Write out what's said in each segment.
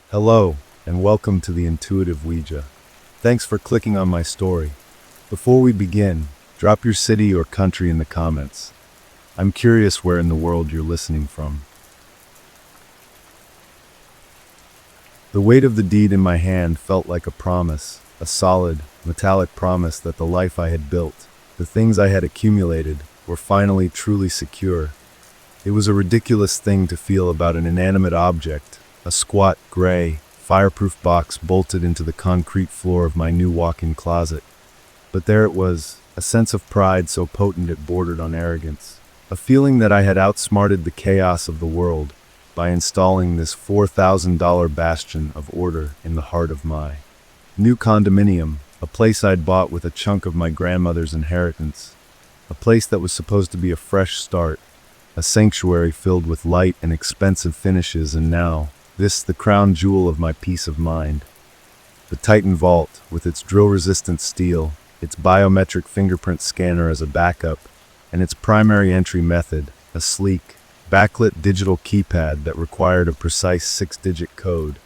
Hello, and welcome to the Intuitive Ouija. Thanks for clicking on my story. Before we begin, drop your city or country in the comments. I'm curious where in the world you're listening from. The weight of the deed in my hand felt like a promise, a solid, metallic promise that the life I had built, the things I had accumulated, were finally truly secure. It was a ridiculous thing to feel about an inanimate object, a squat, gray, fireproof box bolted into the concrete floor of my new walk-in closet. But there it was, a sense of pride so potent it bordered on arrogance. A feeling that I had outsmarted the chaos of the world by installing this $4,000 bastion of order in the heart of my new condominium, a place I'd bought with a chunk of my grandmother's inheritance, a place that was supposed to be a fresh start, a sanctuary filled with light and expensive finishes, and now, this the crown jewel of my peace of mind. The Titan Vault, with its drill-resistant steel, its biometric fingerprint scanner as a backup, and its primary entry method, a sleek, backlit digital keypad that required a precise 6-digit code,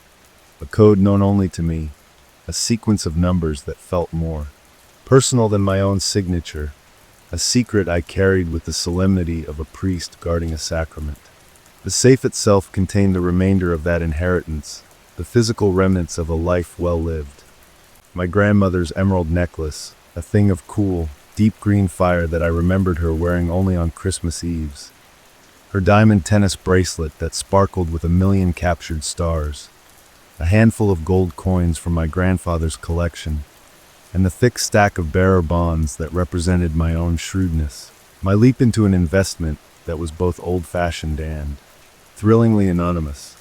a code known only to me, a sequence of numbers that felt more personal than my own signature, a secret I carried with the solemnity of a priest guarding a sacrament. The safe itself contained the remainder of that inheritance, the physical remnants of a life well lived. My grandmother's emerald necklace, a thing of cool, deep green fire that I remembered her wearing only on Christmas Eves. Her diamond tennis bracelet that sparkled with 1,000,000 captured stars. A handful of gold coins from my grandfather's collection, and the thick stack of bearer bonds that represented my own shrewdness. My leap into an investment that was both old-fashioned and thrillingly anonymous.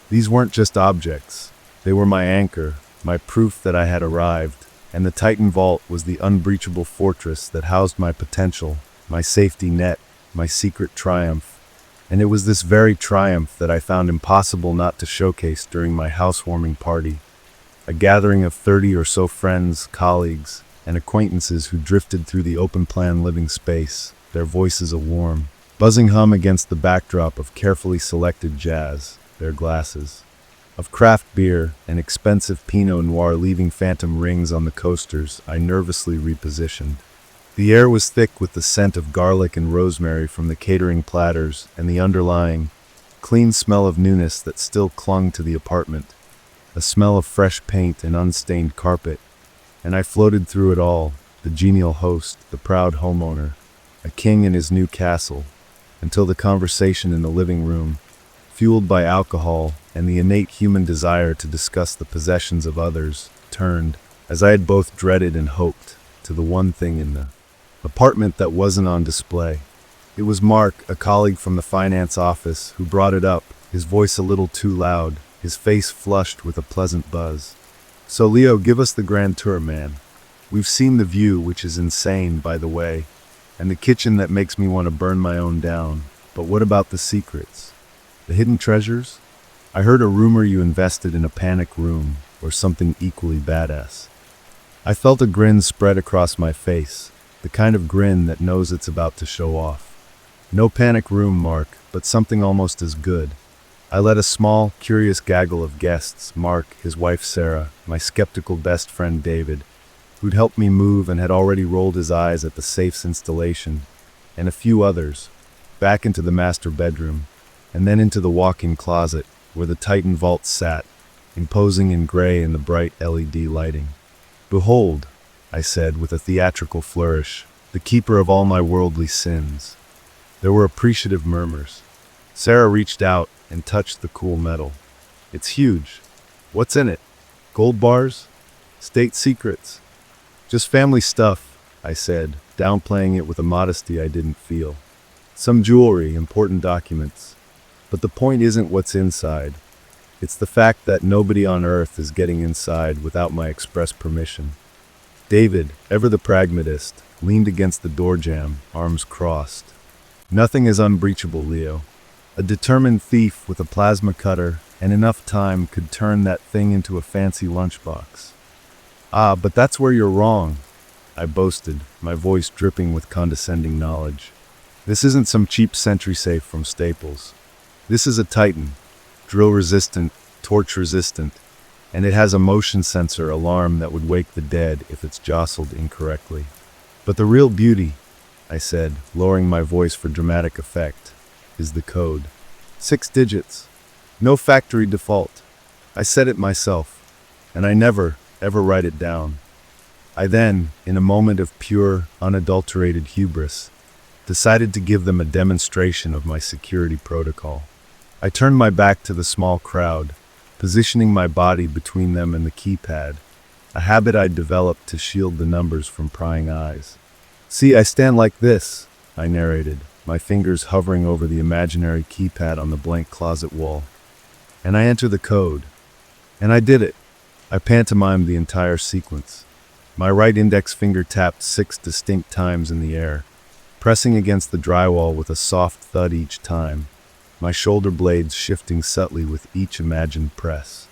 These weren't just objects. They were my anchor, my proof that I had arrived, and the Titan Vault was the unbreachable fortress that housed my potential, my safety net, my secret triumph. And it was this very triumph that I found impossible not to showcase during my housewarming party. A gathering of 30 or so friends, colleagues, and acquaintances who drifted through the open-plan living space, their voices a warm, buzzing hum against the backdrop of carefully selected jazz, their glasses of craft beer and expensive Pinot Noir leaving phantom rings on the coasters I nervously repositioned. The air was thick with the scent of garlic and rosemary from the catering platters and the underlying, clean smell of newness that still clung to the apartment, a smell of fresh paint and unstained carpet. And I floated through it all, the genial host, the proud homeowner, a king in his new castle, until the conversation in the living room, fueled by alcohol and the innate human desire to discuss the possessions of others, turned, as I had both dreaded and hoped, to the one thing in the apartment that wasn't on display. It was Mark, a colleague from the finance office, who brought it up, his voice a little too loud, his face flushed with a pleasant buzz. "So Leo, give us the grand tour, man. We've seen the view, which is insane, by the way, and the kitchen that makes me want to burn my own down. But what about the secrets? The hidden treasures? I heard a rumor you invested in a panic room, or something equally badass." I felt a grin spread across my face, the kind of grin that knows it's about to show off. No panic room, Mark, but something almost as good. I led a small, curious gaggle of guests, Mark, his wife Sarah, my skeptical best friend David, who'd helped me move and had already rolled his eyes at the safe's installation, and a few others, back into the master bedroom, and then into the walk-in closet, where the Titan Vault sat, imposing in gray in the bright LED lighting. "Behold," I said with a theatrical flourish, "the keeper of all my worldly sins." There were appreciative murmurs. Sarah reached out and touched the cool metal. "It's huge. What's in it? Gold bars? State secrets?" "Just family stuff," I said, downplaying it with a modesty I didn't feel. "Some jewelry, important documents. But the point isn't what's inside. It's the fact that nobody on earth is getting inside without my express permission." David, ever the pragmatist, leaned against the door jamb, arms crossed. "Nothing is unbreachable, Leo. A determined thief with a plasma cutter and enough time could turn that thing into a fancy lunchbox." "Ah, but that's where you're wrong," I boasted, my voice dripping with condescending knowledge. "This isn't some cheap sentry safe from Staples. This is a Titan, drill-resistant, torch-resistant, and it has a motion sensor alarm that would wake the dead if it's jostled incorrectly. But the real beauty, I said, lowering my voice for dramatic effect, is the code. 6 digits. No factory default. I said it myself, and I never, ever write it down. I then, in a moment of pure, unadulterated hubris, decided to give them a demonstration of my security protocol. I turned my back to the small crowd, positioning my body between them and the keypad, a habit I'd developed to shield the numbers from prying eyes. "See, I stand like this," I narrated, my fingers hovering over the imaginary keypad on the blank closet wall. "And I enter the code." And I did it. I pantomimed the entire sequence. My right index finger tapped 6 distinct times in the air, pressing against the drywall with a soft thud each time, my shoulder blades shifting subtly with each imagined press.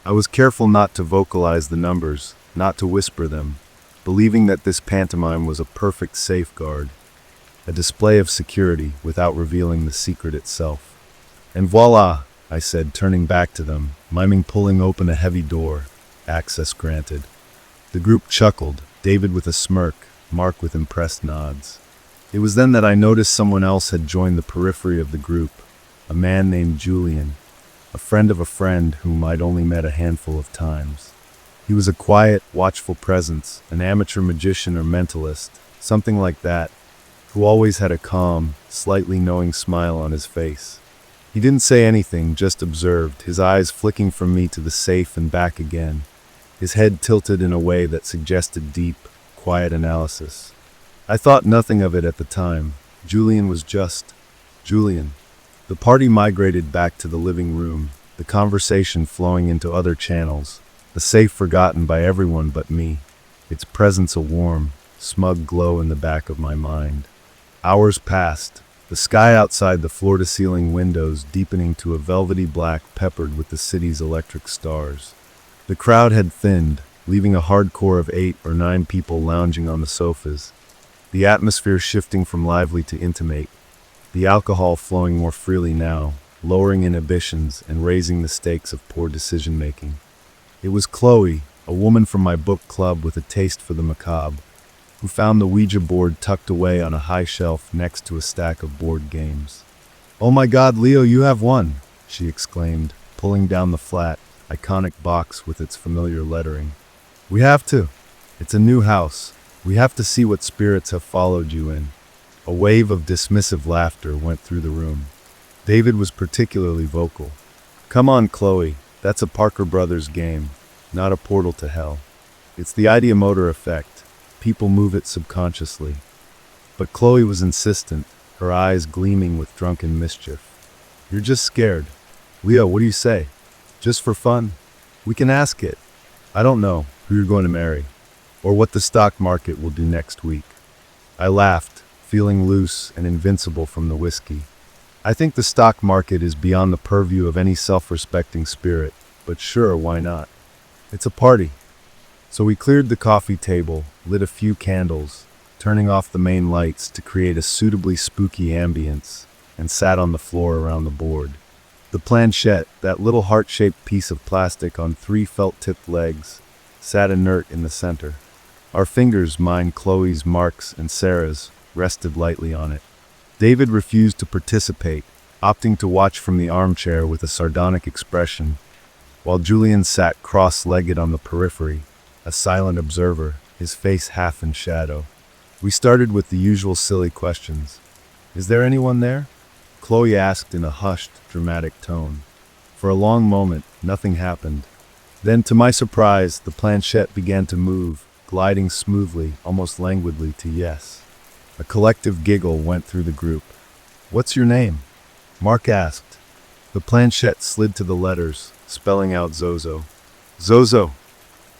I was careful not to vocalize the numbers, not to whisper them, believing that this pantomime was a perfect safeguard, a display of security without revealing the secret itself. "And voila," I said, turning back to them, miming pulling open a heavy door. "Access granted." The group chuckled, David with a smirk, Mark with impressed nods. It was then that I noticed someone else had joined the periphery of the group, a man named Julian, a friend of a friend whom I'd only met a handful of times. He was a quiet, watchful presence, an amateur magician or mentalist, something like that, who always had a calm, slightly knowing smile on his face. He didn't say anything, just observed, his eyes flicking from me to the safe and back again, his head tilted in a way that suggested deep, quiet analysis. I thought nothing of it at the time. Julian was just Julian. The party migrated back to the living room, the conversation flowing into other channels, the safe forgotten by everyone but me, its presence a warm, smug glow in the back of my mind. Hours passed, the sky outside the floor-to-ceiling windows deepening to a velvety black peppered with the city's electric stars. The crowd had thinned, leaving a hard core of 8 or 9 people lounging on the sofas, the atmosphere shifting from lively to intimate, the alcohol flowing more freely now, lowering inhibitions and raising the stakes of poor decision-making. It was Chloe, a woman from my book club with a taste for the macabre, who found the Ouija board tucked away on a high shelf next to a stack of board games. "Oh my God, Leo, you have one!" she exclaimed, pulling down the flat, iconic box with its familiar lettering. "We have to. It's a new house. We have to see what spirits have followed you in." A wave of dismissive laughter went through the room. David was particularly vocal. "Come on, Chloe, that's a Parker Brothers game, not a portal to hell. It's the ideomotor effect. People move it subconsciously." But Chloe was insistent, her eyes gleaming with drunken mischief. "You're just scared. Leo, what do you say? Just for fun? We can ask it. I don't know who you're going to marry, or what the stock market will do next week." I laughed, feeling loose and invincible from the whiskey. "I think the stock market is beyond the purview of any self-respecting spirit, but sure, why not? It's a party." So we cleared the coffee table, lit a few candles, turning off the main lights to create a suitably spooky ambience, and sat on the floor around the board. The planchette, that little heart-shaped piece of plastic on 3 felt-tipped legs, sat inert in the center. Our fingers, mine, Chloe's, Mark's, and Sarah's, rested lightly on it. David refused to participate, opting to watch from the armchair with a sardonic expression, while Julian sat cross-legged on the periphery, a silent observer, his face half in shadow. We started with the usual silly questions. "Is there anyone there?" Chloe asked in a hushed, dramatic tone. For a long moment, nothing happened. Then, to my surprise, the planchette began to move, gliding smoothly, almost languidly, to yes. A collective giggle went through the group. "What's your name?" Mark asked. The planchette slid to the letters, spelling out Zozo. "Zozo,"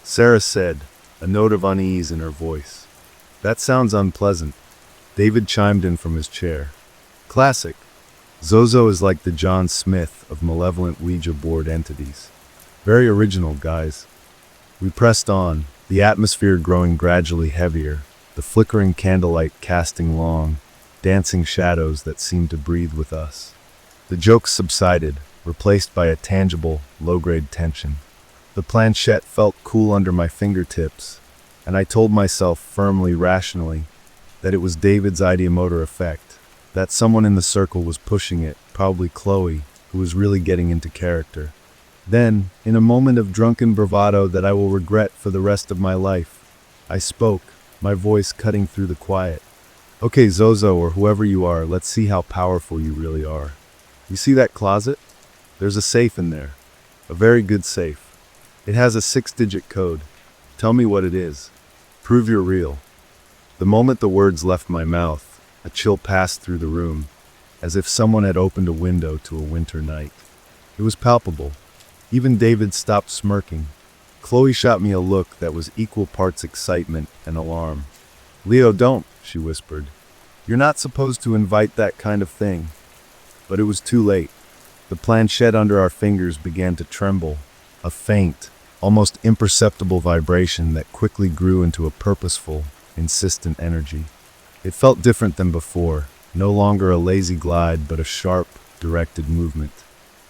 Sarah said, a note of unease in her voice. "That sounds unpleasant." David chimed in from his chair. "Classic. Zozo is like the John Smith of malevolent Ouija board entities. Very original, guys." We pressed on, the atmosphere growing gradually heavier, the flickering candlelight casting long, dancing shadows that seemed to breathe with us. The jokes subsided, replaced by a tangible, low-grade tension. The planchette felt cool under my fingertips, and I told myself firmly, rationally, that it was David's ideomotor effect, that someone in the circle was pushing it, probably Chloe, who was really getting into character. Then, in a moment of drunken bravado that I will regret for the rest of my life, I spoke, my voice cutting through the quiet. Okay, Zozo, or whoever you are, let's see how powerful you really are. You see that closet? There's a safe in there. A very good safe. It has a 6-digit code. Tell me what it is. Prove you're real. The moment the words left my mouth, a chill passed through the room, as if someone had opened a window to a winter night. It was palpable. Even David stopped smirking. Chloe shot me a look that was equal parts excitement and alarm. Leo, don't, she whispered. You're not supposed to invite that kind of thing. But it was too late. The planchette under our fingers began to tremble, a faint, almost imperceptible vibration that quickly grew into a purposeful, insistent energy. It felt different than before, no longer a lazy glide but a sharp, directed movement.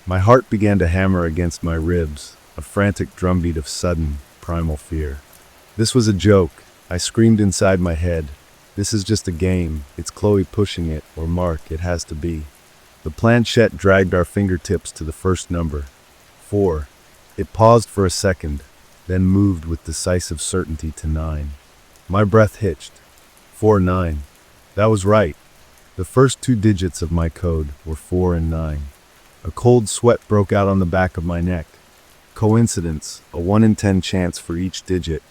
My heart began to hammer against my ribs, a frantic drumbeat of sudden, primal fear. This was a joke, I screamed inside my head. This is just a game, it's Chloe pushing it, or Mark, it has to be. The planchette dragged our fingertips to the first number, 4. It paused for a second, then moved with decisive certainty to 9. My breath hitched. 4-9. That was right. The first 2 digits of my code were 4 and 9. A cold sweat broke out on the back of my neck. Coincidence, a 1 in 10 chance for each digit,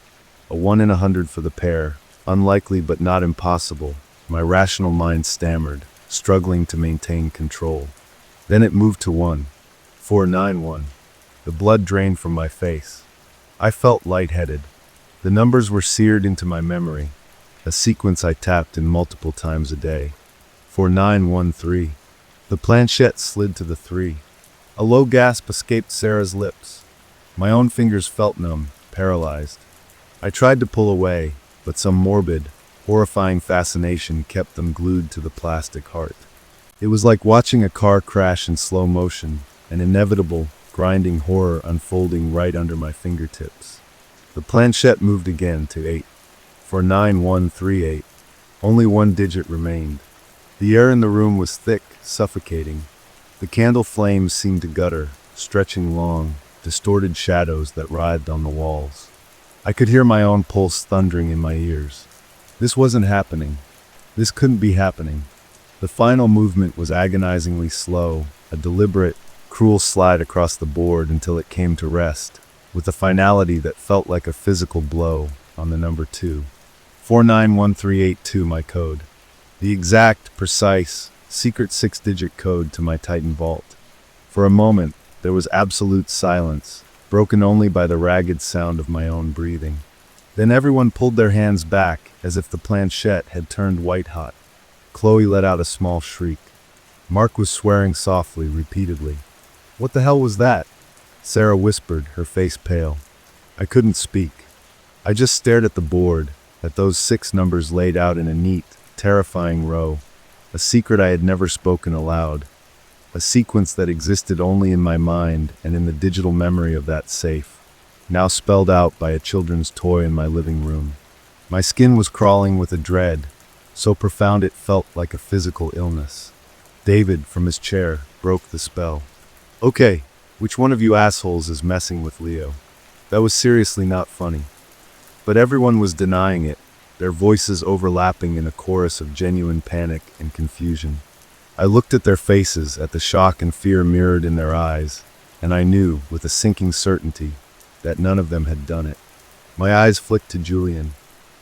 a 1 in 100 for the pair, unlikely but not impossible, my rational mind stammered, struggling to maintain control. Then it moved to 1. 491. The blood drained from my face. I felt lightheaded. The numbers were seared into my memory, a sequence I tapped in multiple times a day. 4913. The planchette slid to the 3. A low gasp escaped Sarah's lips. My own fingers felt numb, paralyzed. I tried to pull away, but some morbid, horrifying fascination kept them glued to the plastic heart. It was like watching a car crash in slow motion, an inevitable, grinding horror unfolding right under my fingertips. The planchette moved again to 8. 49138. Only 1 digit remained. The air in the room was thick, suffocating. The candle flames seemed to gutter, stretching long, distorted shadows that writhed on the walls. I could hear my own pulse thundering in my ears. This wasn't happening. This couldn't be happening. The final movement was agonizingly slow, a deliberate, cruel slide across the board until it came to rest, with a finality that felt like a physical blow on the number 2. 491382, my code. The exact, precise, secret 6-digit code to my Titan vault. For a moment, there was absolute silence, broken only by the ragged sound of my own breathing. Then everyone pulled their hands back as if the planchette had turned white-hot. Chloe let out a small shriek. Mark was swearing softly, repeatedly. What the hell was that? Sarah whispered, her face pale. I couldn't speak. I just stared at the board, at those 6 numbers laid out in a neat, terrifying row, a secret I had never spoken aloud, a sequence that existed only in my mind and in the digital memory of that safe, now spelled out by a children's toy in my living room. My skin was crawling with a dread, so profound it felt like a physical illness. David, from his chair, broke the spell. Okay, which one of you assholes is messing with Leo? That was seriously not funny. But everyone was denying it, their voices overlapping in a chorus of genuine panic and confusion. I looked at their faces, at the shock and fear mirrored in their eyes, and I knew, with a sinking certainty, that none of them had done it. My eyes flicked to Julian.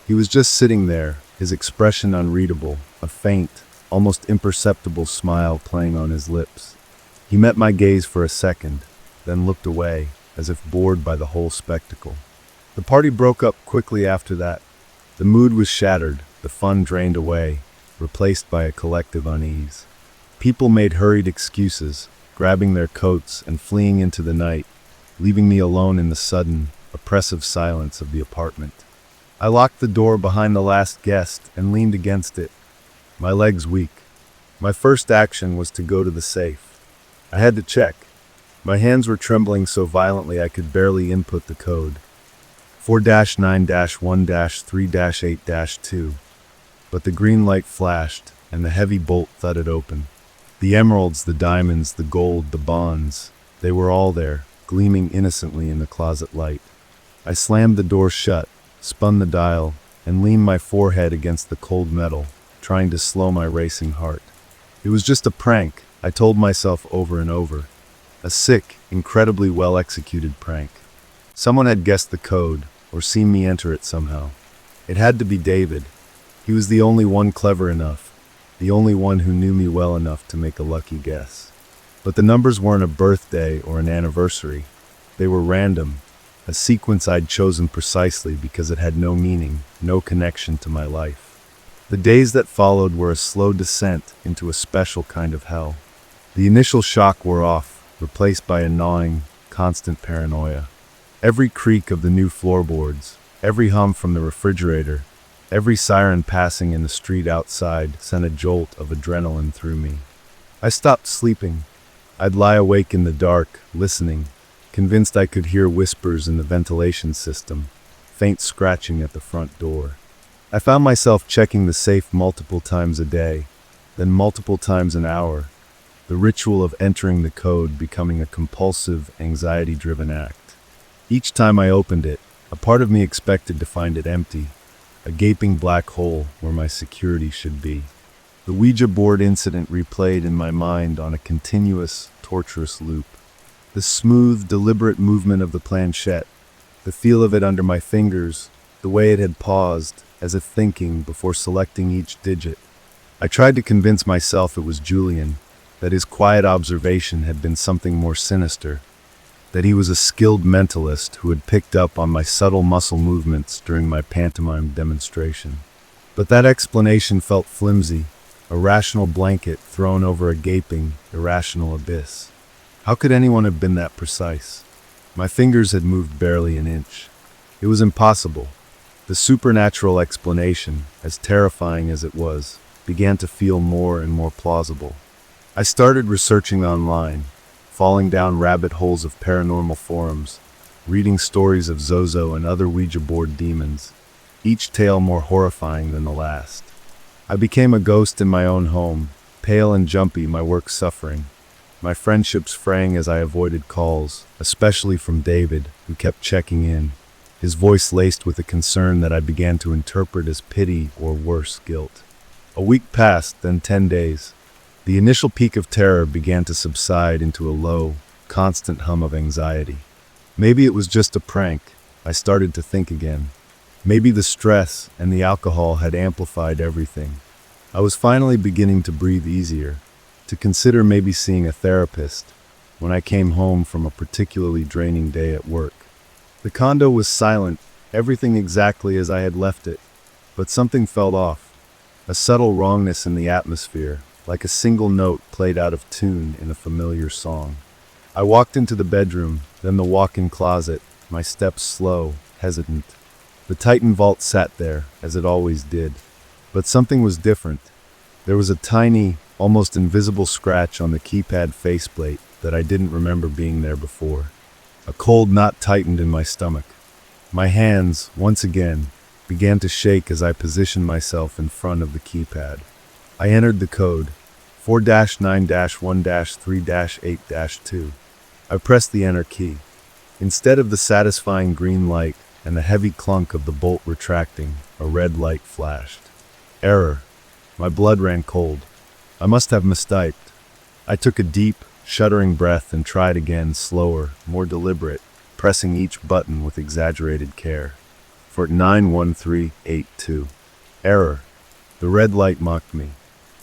He was just sitting there, his expression unreadable, a faint, almost imperceptible smile playing on his lips. He met my gaze for a second, then looked away, as if bored by the whole spectacle. The party broke up quickly after that. The mood was shattered, the fun drained away, replaced by a collective unease. People made hurried excuses, grabbing their coats and fleeing into the night, leaving me alone in the sudden, oppressive silence of the apartment. I locked the door behind the last guest and leaned against it, my legs weak. My first action was to go to the safe. I had to check. My hands were trembling so violently I could barely input the code. 4-9-1-3-8-2. But the green light flashed, and the heavy bolt thudded open. The emeralds, the diamonds, the gold, the bonds, they were all there, gleaming innocently in the closet light. I slammed the door shut, spun the dial, and leaned my forehead against the cold metal, trying to slow my racing heart. It was just a prank, I told myself over and over. A sick, incredibly well-executed prank. Someone had guessed the code, or seen me enter it somehow. It had to be David. He was the only one clever enough, the only one who knew me well enough to make a lucky guess. But the numbers weren't a birthday or an anniversary. They were random, a sequence I'd chosen precisely because it had no meaning, no connection to my life. The days that followed were a slow descent into a special kind of hell. The initial shock wore off, replaced by a gnawing, constant paranoia. Every creak of the new floorboards, every hum from the refrigerator, every siren passing in the street outside sent a jolt of adrenaline through me. I stopped sleeping. I'd lie awake in the dark, listening, convinced I could hear whispers in the ventilation system, faint scratching at the front door. I found myself checking the safe multiple times a day, then multiple times an hour, the ritual of entering the code becoming a compulsive, anxiety-driven act. Each time I opened it, a part of me expected to find it empty, a gaping black hole where my security should be. The Ouija board incident replayed in my mind on a continuous, torturous loop. The smooth, deliberate movement of the planchette, the feel of it under my fingers, the way it had paused, as if thinking before selecting each digit. I tried to convince myself it was Julian, that his quiet observation had been something more sinister, that he was a skilled mentalist who had picked up on my subtle muscle movements during my pantomime demonstration. But that explanation felt flimsy, a rational blanket thrown over a gaping, irrational abyss. How could anyone have been that precise? My fingers had moved barely an inch. It was impossible. The supernatural explanation, as terrifying as it was, began to feel more and more plausible. I started researching online, falling down rabbit holes of paranormal forums, reading stories of Zozo and other Ouija board demons, each tale more horrifying than the last. I became a ghost in my own home, pale and jumpy, my work suffering, my friendships fraying as I avoided calls, especially from David, who kept checking in, his voice laced with a concern that I began to interpret as pity or worse, guilt. A week passed, then 10 days. The initial peak of terror began to subside into a low, constant hum of anxiety. Maybe it was just a prank, I started to think again. Maybe the stress and the alcohol had amplified everything. I was finally beginning to breathe easier, to consider maybe seeing a therapist, when I came home from a particularly draining day at work. The condo was silent, everything exactly as I had left it, but something felt off, a subtle wrongness in the atmosphere, like a single note played out of tune in a familiar song. I walked into the bedroom, then the walk-in closet, my steps slow, hesitant. The Titan vault sat there, as it always did. But something was different. There was a tiny, almost invisible scratch on the keypad faceplate that I didn't remember being there before. A cold knot tightened in my stomach. My hands, once again, began to shake as I positioned myself in front of the keypad. I entered the code, 4-9-1-3-8-2. I pressed the enter key. Instead of the satisfying green light and the heavy clunk of the bolt retracting, a red light flashed. Error. My blood ran cold. I must have mistyped. I took a deep, shuddering breath and tried again, slower, more deliberate, pressing each button with exaggerated care. 4-9-1-3-8-2. Error. The red light mocked me.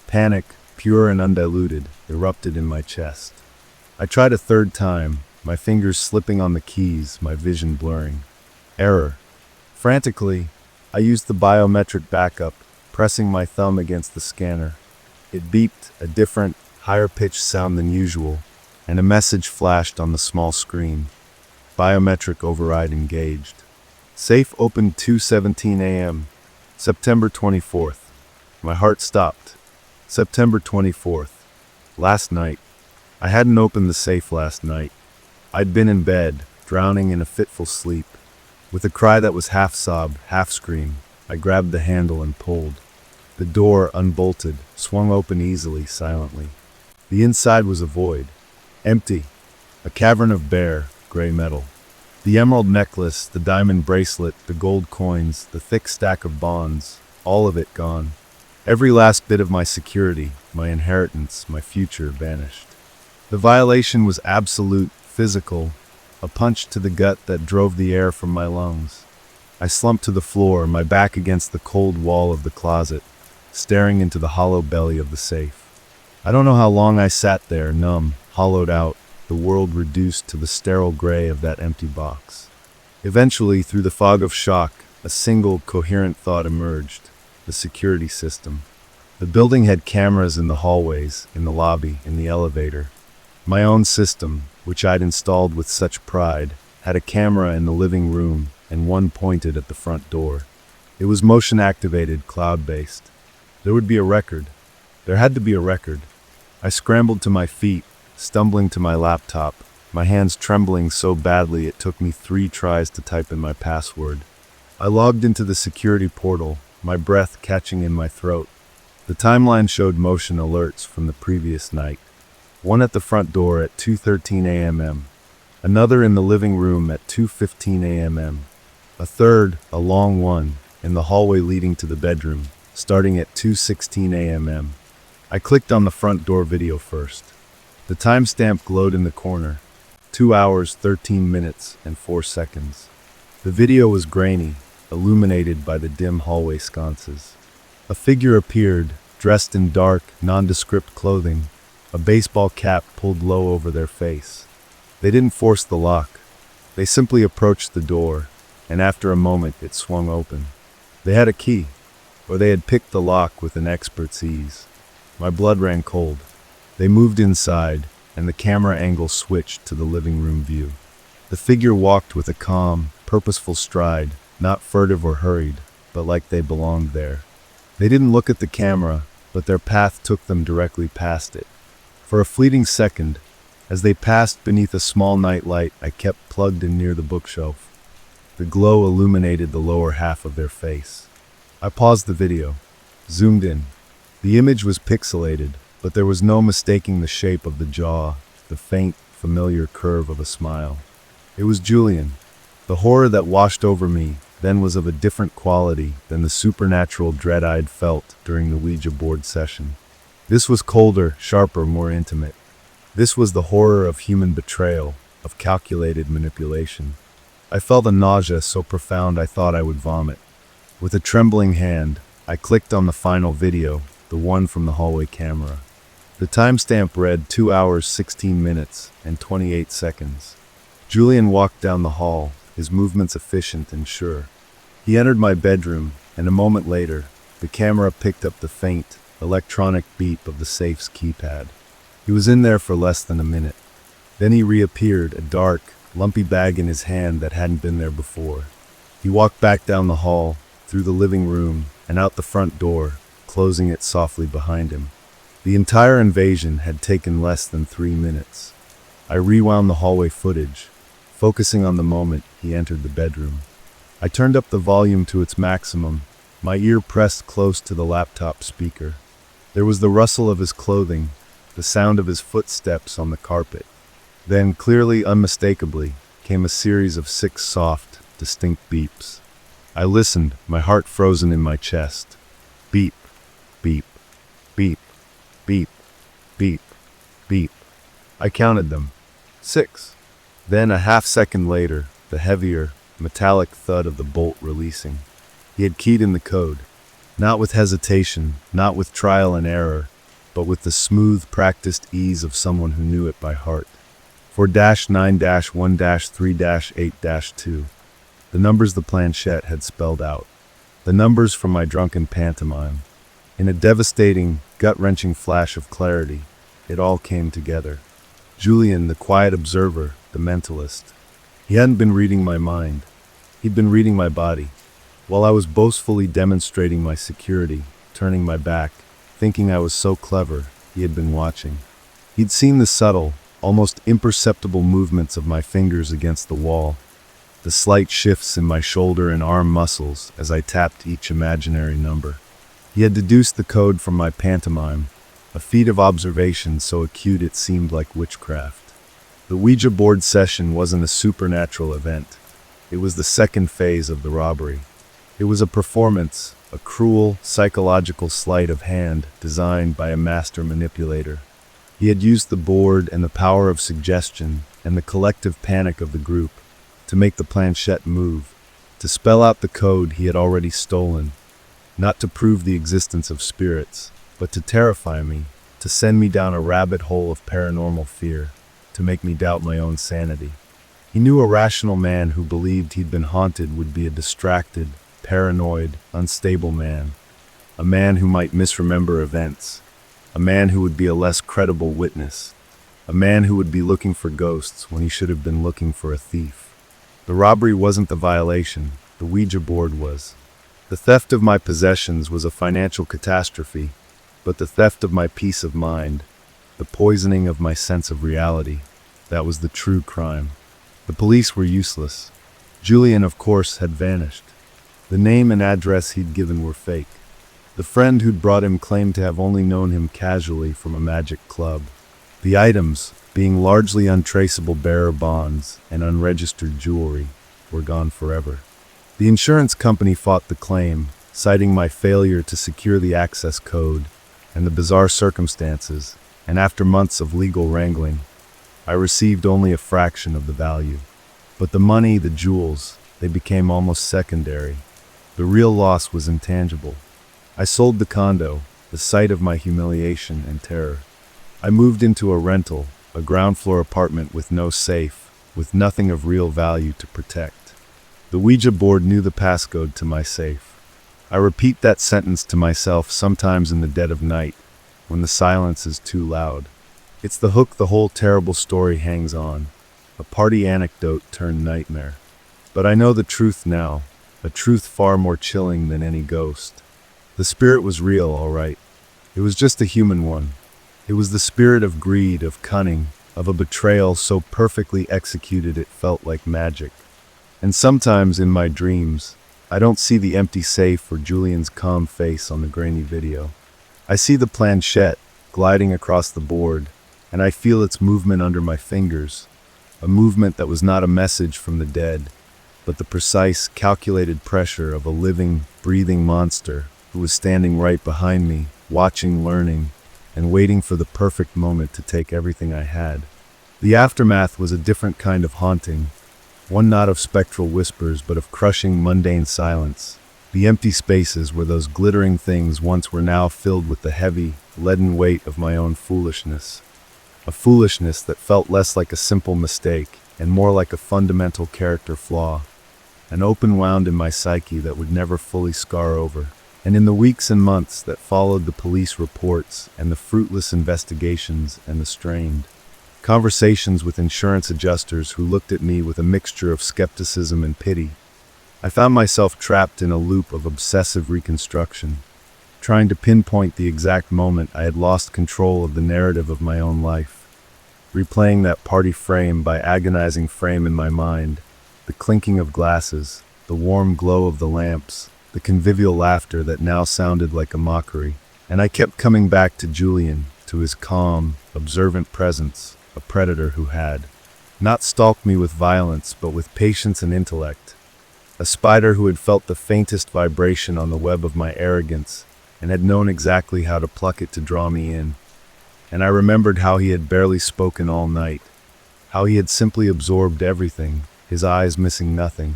Panic, pure and undiluted, erupted in my chest. I tried a third time, my fingers slipping on the keys, my vision blurring. Error. Frantically, I used the biometric backup, pressing my thumb against the scanner. It beeped, a different, higher-pitched sound than usual, and a message flashed on the small screen. Biometric override engaged. Safe opened 2:17 a.m. September 24th. My heart stopped. September 24th. Last night. I hadn't opened the safe last night. I'd been in bed, drowning in a fitful sleep. With a cry that was half sob, half scream, I grabbed the handle and pulled. The door, unbolted, swung open easily, silently. The inside was a void. Empty. A cavern of bare, gray metal. The emerald necklace, the diamond bracelet, the gold coins, the thick stack of bonds, all of it gone. Every last bit of my security, my inheritance, my future vanished. The violation was absolute, physical, a punch to the gut that drove the air from my lungs. I slumped to the floor, my back against the cold wall of the closet, staring into the hollow belly of the safe. I don't know how long I sat there, numb, hollowed out, the world reduced to the sterile gray of that empty box. Eventually, through the fog of shock, a single, coherent thought emerged: the security system. The building had cameras in the hallways, in the lobby, in the elevator. My own system, which I'd installed with such pride, had a camera in the living room and one pointed at the front door. It was motion-activated, cloud-based. There would be a record. There had to be a record. I scrambled to my feet, stumbling to my laptop, my hands trembling so badly it took me 3 tries to type in my password. I logged into the security portal, my breath catching in my throat. The timeline showed motion alerts from the previous night. One at the front door at 2:13 a.m. Another in the living room at 2:15 a.m. A third, a long one, in the hallway leading to the bedroom, starting at 2:16 a.m. I clicked on the front door video first. The timestamp glowed in the corner, 2 hours, 13 minutes, and 4 seconds. The video was grainy, illuminated by the dim hallway sconces. A figure appeared, dressed in dark, nondescript clothing, a baseball cap pulled low over their face. They didn't force the lock. They simply approached the door, and after a moment it swung open. They had a key, or they had picked the lock with an expert's ease. My blood ran cold. They moved inside, and the camera angle switched to the living room view. The figure walked with a calm, purposeful stride, not furtive or hurried, but like they belonged there. They didn't look at the camera, but their path took them directly past it. For a fleeting second, as they passed beneath a small night light I kept plugged in near the bookshelf. The glow illuminated the lower half of their face. I paused the video, zoomed in. The image was pixelated, but there was no mistaking the shape of the jaw, the faint, familiar curve of a smile. It was Julian. The horror that washed over me then was of a different quality than the supernatural dread I'd felt during the Ouija board session. This was colder, sharper, more intimate. This was the horror of human betrayal, of calculated manipulation. I felt a nausea so profound I thought I would vomit. With a trembling hand, I clicked on the final video, the one from the hallway camera. The timestamp read 2 hours, 16 minutes, and 28 seconds. Julian walked down the hall, his movements efficient and sure. He entered my bedroom, and a moment later, the camera picked up the faint, electronic beep of the safe's keypad. He was in there for less than a minute. Then he reappeared, a dark, lumpy bag in his hand that hadn't been there before. He walked back down the hall, through the living room, and out the front door, closing it softly behind him. The entire invasion had taken less than 3 minutes. I rewound the hallway footage, focusing on the moment he entered the bedroom. I turned up the volume to its maximum, my ear pressed close to the laptop speaker. There was the rustle of his clothing, the sound of his footsteps on the carpet. Then, clearly, unmistakably, came a series of 6 soft, distinct beeps. I listened, my heart frozen in my chest. Beep, beep, beep, beep, beep, beep. I counted them. 6. Then, a half-second later, the heavier, metallic thud of the bolt releasing. He had keyed in the code, not with hesitation, not with trial and error, but with the smooth, practiced ease of someone who knew it by heart. 4-9-1-3-8-2. The numbers the planchette had spelled out. The numbers from my drunken pantomime. In a devastating, gut-wrenching flash of clarity, it all came together. Julian, the quiet observer, the mentalist. He hadn't been reading my mind. He'd been reading my body. While I was boastfully demonstrating my security, turning my back, thinking I was so clever, he had been watching. He'd seen the subtle, almost imperceptible movements of my fingers against the wall, the slight shifts in my shoulder and arm muscles as I tapped each imaginary number. He had deduced the code from my pantomime, a feat of observation so acute it seemed like witchcraft. The Ouija board session wasn't a supernatural event. It was the second phase of the robbery. It was a performance, a cruel, psychological sleight of hand designed by a master manipulator. He had used the board and the power of suggestion and the collective panic of the group to make the planchette move, to spell out the code he had already stolen, not to prove the existence of spirits, but to terrify me, to send me down a rabbit hole of paranormal fear, to make me doubt my own sanity. He knew a rational man who believed he'd been haunted would be a distracted, paranoid, unstable man, a man who might misremember events, a man who would be a less credible witness, a man who would be looking for ghosts when he should have been looking for a thief. The robbery wasn't the violation, the Ouija board was. The theft of my possessions was a financial catastrophe, but the theft of my peace of mind, the poisoning of my sense of reality, that was the true crime. The police were useless. Julian, of course, had vanished. The name and address he'd given were fake. The friend who'd brought him claimed to have only known him casually from a magic club. The items, being largely untraceable bearer bonds and unregistered jewelry, were gone forever. The insurance company fought the claim, citing my failure to secure the access code and the bizarre circumstances, and after months of legal wrangling, I received only a fraction of the value. But the money, the jewels, they became almost secondary. The real loss was intangible. I sold the condo, the site of my humiliation and terror. I moved into a rental, a ground-floor apartment with no safe, with nothing of real value to protect. The Ouija board knew the passcode to my safe. I repeat that sentence to myself sometimes in the dead of night, when the silence is too loud. It's the hook the whole terrible story hangs on, a party anecdote turned nightmare. But I know the truth now, a truth far more chilling than any ghost. The spirit was real, all right. It was just a human one. It was the spirit of greed, of cunning, of a betrayal so perfectly executed it felt like magic. And sometimes in my dreams, I don't see the empty safe or Julian's calm face on the grainy video. I see the planchette gliding across the board, and I feel its movement under my fingers, a movement that was not a message from the dead, but the precise, calculated pressure of a living, breathing monster who was standing right behind me, watching, learning, and waiting for the perfect moment to take everything I had. The aftermath was a different kind of haunting, one not of spectral whispers, but of crushing, mundane silence. The empty spaces where those glittering things once were now filled with the heavy, leaden weight of my own foolishness. A foolishness that felt less like a simple mistake and more like a fundamental character flaw, an open wound in my psyche that would never fully scar over. And in the weeks and months that followed the police reports and the fruitless investigations and the strained conversations with insurance adjusters who looked at me with a mixture of skepticism and pity, I found myself trapped in a loop of obsessive reconstruction, trying to pinpoint the exact moment I had lost control of the narrative of my own life, replaying that party frame by agonizing frame in my mind, the clinking of glasses, the warm glow of the lamps, the convivial laughter that now sounded like a mockery. And I kept coming back to Julian, to his calm, observant presence, a predator who had not stalked me with violence, but with patience and intellect, a spider who had felt the faintest vibration on the web of my arrogance and had known exactly how to pluck it to draw me in. And I remembered how he had barely spoken all night, how he had simply absorbed everything, his eyes missing nothing,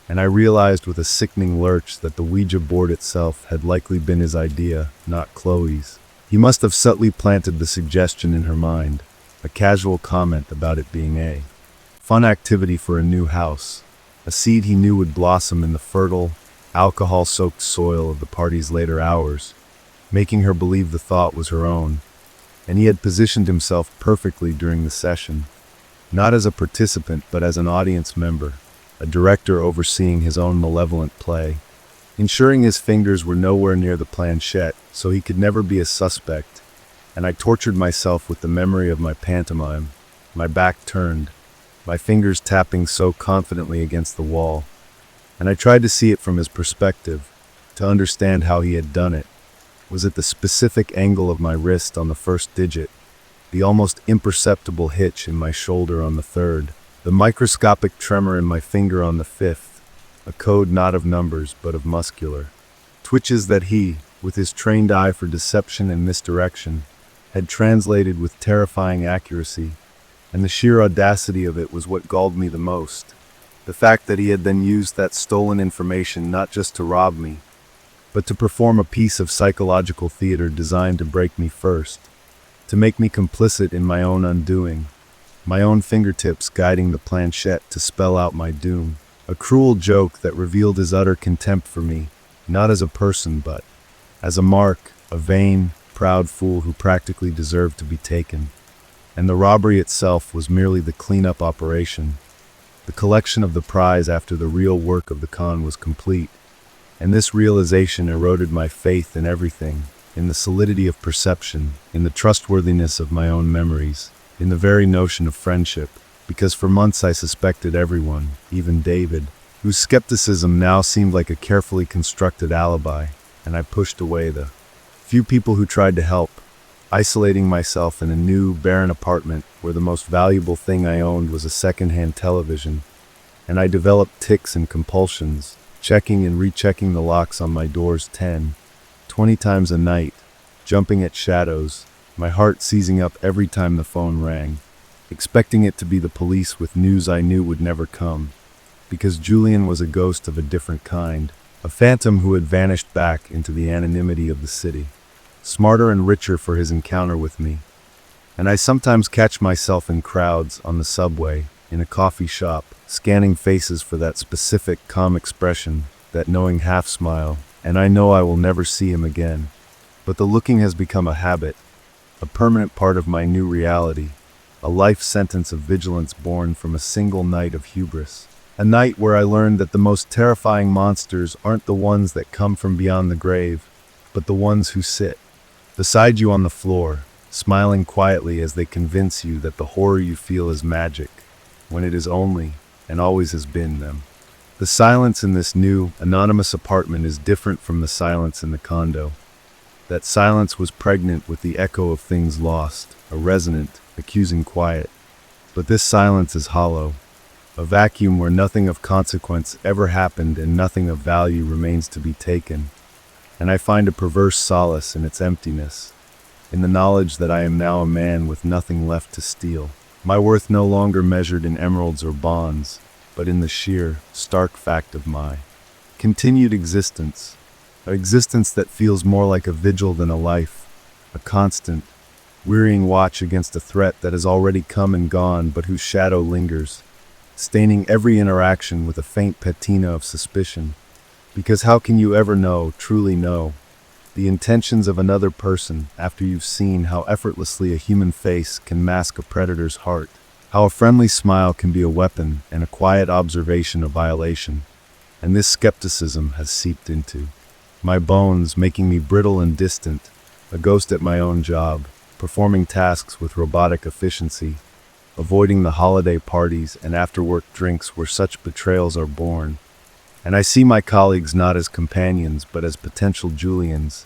and I realized with a sickening lurch that the Ouija board itself had likely been his idea, not Chloe's. He must have subtly planted the suggestion in her mind, a casual comment about it being a fun activity for a new house, a seed he knew would blossom in the fertile, alcohol-soaked soil of the party's later hours, making her believe the thought was her own. And he had positioned himself perfectly during the session, not as a participant but as an audience member, a director overseeing his own malevolent play, ensuring his fingers were nowhere near the planchette so he could never be a suspect. And I tortured myself with the memory of my pantomime, my back turned, my fingers tapping so confidently against the wall, and I tried to see it from his perspective, to understand how he had done it. Was it the specific angle of my wrist on the first digit, the almost imperceptible hitch in my shoulder on the third, the microscopic tremor in my finger on the fifth, a code not of numbers but of muscular twitches that he, with his trained eye for deception and misdirection, had translated with terrifying accuracy, and the sheer audacity of it was what galled me the most. The fact that he had then used that stolen information not just to rob me, but to perform a piece of psychological theater designed to break me first, to make me complicit in my own undoing, my own fingertips guiding the planchette to spell out my doom. A cruel joke that revealed his utter contempt for me, not as a person but as a mark, a vain, proud fool who practically deserved to be taken. And the robbery itself was merely the cleanup operation, the collection of the prize after the real work of the con was complete. And this realization eroded my faith in everything, in the solidity of perception, in the trustworthiness of my own memories, in the very notion of friendship, because for months I suspected everyone, even David, whose skepticism now seemed like a carefully constructed alibi, and I pushed away the few people who tried to help, isolating myself in a new, barren apartment where the most valuable thing I owned was a second-hand television, and I developed tics and compulsions, checking and rechecking the locks on my doors 10, 20 times a night, jumping at shadows, my heart seizing up every time the phone rang, expecting it to be the police with news I knew would never come, because Julian was a ghost of a different kind, a phantom who had vanished back into the anonymity of the city, smarter and richer for his encounter with me. And I sometimes catch myself in crowds, on the subway, in a coffee shop, scanning faces for that specific calm expression, that knowing half-smile, and I know I will never see him again. But the looking has become a habit, a permanent part of my new reality, a life sentence of vigilance born from a single night of hubris. A night where I learned that the most terrifying monsters aren't the ones that come from beyond the grave, but the ones who sit beside you on the floor, smiling quietly as they convince you that the horror you feel is magic, when it is only, and always has been, them. The silence in this new, anonymous apartment is different from the silence in the condo. That silence was pregnant with the echo of things lost, a resonant, accusing quiet. But this silence is hollow, a vacuum where nothing of consequence ever happened and nothing of value remains to be taken. And I find a perverse solace in its emptiness, in the knowledge that I am now a man with nothing left to steal, my worth no longer measured in emeralds or bonds, but in the sheer, stark fact of my continued existence, an existence that feels more like a vigil than a life, a constant, wearying watch against a threat that has already come and gone but whose shadow lingers, staining every interaction with a faint patina of suspicion. Because how can you ever know, truly know, the intentions of another person after you've seen how effortlessly a human face can mask a predator's heart, how a friendly smile can be a weapon and a quiet observation a violation? And this skepticism has seeped into my bones, making me brittle and distant, a ghost at my own job, performing tasks with robotic efficiency, avoiding the holiday parties and after-work drinks where such betrayals are born. And I see my colleagues not as companions but as potential Julians,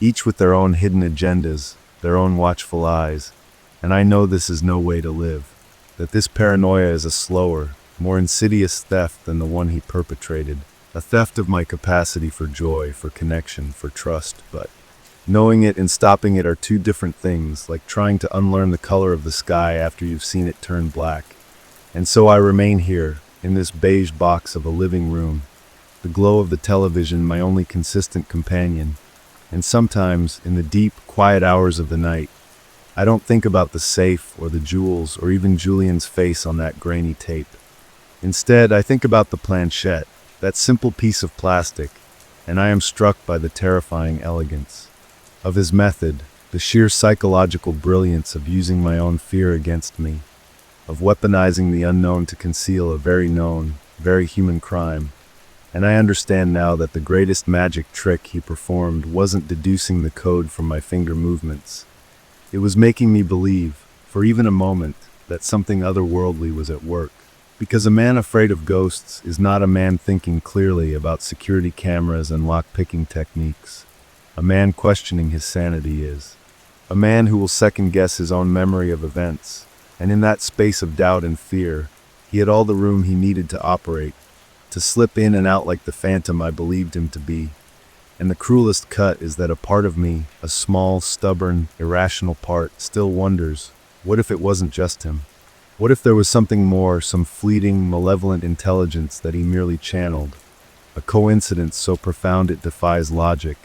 each with their own hidden agendas, their own watchful eyes. And I know this is no way to live, that this paranoia is a slower, more insidious theft than the one he perpetrated, a theft of my capacity for joy, for connection, for trust. But knowing it and stopping it are two different things, like trying to unlearn the color of the sky after you've seen it turn black. And so I remain here, in this beige box of a living room, the glow of the television my only consistent companion, and sometimes, in the deep, quiet hours of the night, I don't think about the safe or the jewels or even Julian's face on that grainy tape. Instead, I think about the planchette, that simple piece of plastic, and I am struck by the terrifying elegance of his method, the sheer psychological brilliance of using my own fear against me, of weaponizing the unknown to conceal a very known, very human crime. And I understand now that the greatest magic trick he performed wasn't deducing the code from my finger movements. It was making me believe, for even a moment, that something otherworldly was at work. Because a man afraid of ghosts is not a man thinking clearly about security cameras and lock-picking techniques. A man questioning his sanity is. A man who will second-guess his own memory of events, and in that space of doubt and fear, he had all the room he needed to operate, to slip in and out like the phantom I believed him to be. And the cruelest cut is that a part of me, a small, stubborn, irrational part, still wonders, what if it wasn't just him? What if there was something more, some fleeting, malevolent intelligence that he merely channeled? A coincidence so profound it defies logic.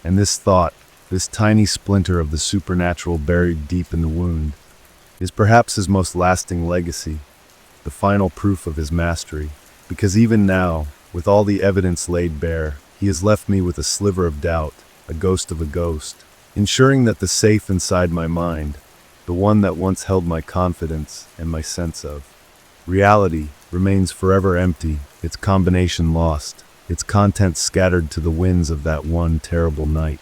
And this thought, this tiny splinter of the supernatural buried deep in the wound, is perhaps his most lasting legacy, the final proof of his mastery. Because even now, with all the evidence laid bare, he has left me with a sliver of doubt, a ghost of a ghost, ensuring that the safe inside my mind, the one that once held my confidence and my sense of reality, remains forever empty, its combination lost, its contents scattered to the winds of that one terrible night.